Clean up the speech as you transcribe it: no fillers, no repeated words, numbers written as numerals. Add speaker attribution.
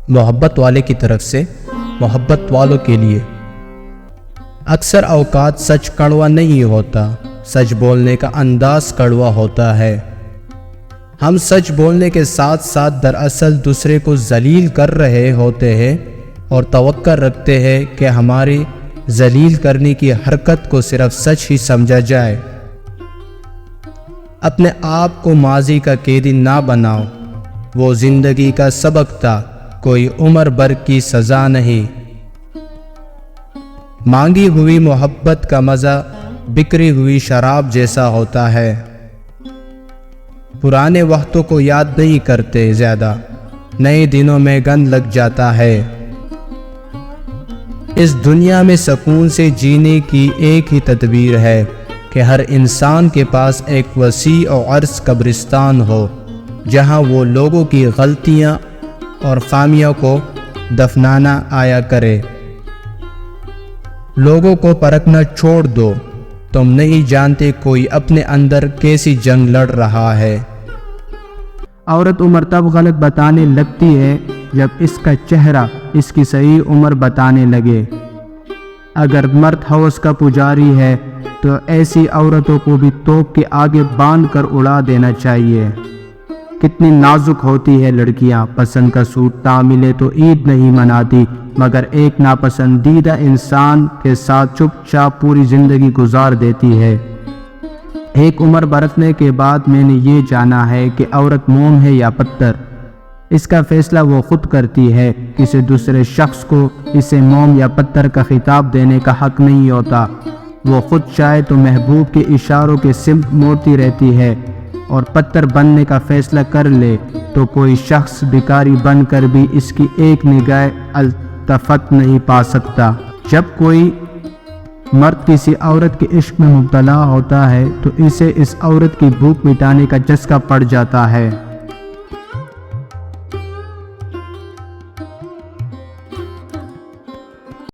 Speaker 1: محبت والے کی طرف سے محبت والوں کے لیے۔ اکثر اوقات سچ کڑوا نہیں ہوتا، سچ بولنے کا انداز کڑوا ہوتا ہے۔ ہم سچ بولنے کے ساتھ ساتھ دراصل دوسرے کو ذلیل کر رہے ہوتے ہیں اور توقع رکھتے ہیں کہ ہماری ذلیل کرنے کی حرکت کو صرف سچ ہی سمجھا جائے۔ اپنے آپ کو ماضی کا قیدی نہ بناؤ، وہ زندگی کا سبق تھا، کوئی عمر بھر کی سزا نہیں۔ مانگی ہوئی محبت کا مزہ بکری ہوئی شراب جیسا ہوتا ہے۔ پرانے وقتوں کو یاد نہیں کرتے زیادہ، نئے دنوں میں گند لگ جاتا ہے۔ اس دنیا میں سکون سے جینے کی ایک ہی تدبیر ہے کہ ہر انسان کے پاس ایک وسیع و عرض قبرستان ہو، جہاں وہ لوگوں کی غلطیاں اور خامیوں کو دفنانا آیا کرے۔ لوگوں کو پرکھنا چھوڑ دو، تم نہیں جانتے کوئی اپنے اندر کیسی جنگ لڑ رہا ہے۔
Speaker 2: عورت عمر تب غلط بتانے لگتی ہے جب اس کا چہرہ اس کی صحیح عمر بتانے لگے۔ اگر مرد ہوس کا پجاری ہے تو ایسی عورتوں کو بھی توپ کے آگے باندھ کر اڑا دینا چاہیے۔ کتنی نازک ہوتی ہے لڑکیاں، پسند کا سوٹ نہ ملے تو عید نہیں مناتی، مگر ایک ناپسندیدہ انسان کے ساتھ چپ چاپ پوری زندگی گزار دیتی ہے۔ ایک عمر برتنے کے بعد میں نے یہ جانا ہے کہ عورت موم ہے یا پتھر۔ اس کا فیصلہ وہ خود کرتی ہے، کسی دوسرے شخص کو اسے موم یا پتھر کا خطاب دینے کا حق نہیں ہوتا۔ وہ خود چاہے تو محبوب کے اشاروں کے سمت موڑتی رہتی ہے، اور پتھر بننے کا فیصلہ کر لے تو کوئی شخص بھکاری بن کر بھی اس کی ایک نگاہ التفت نہیں پا سکتا۔ جب کوئی مرد کسی عورت کے عشق میں مبتلا ہوتا ہے تو اسے اس عورت کی بھوک مٹانے کا چسکا پڑ جاتا ہے۔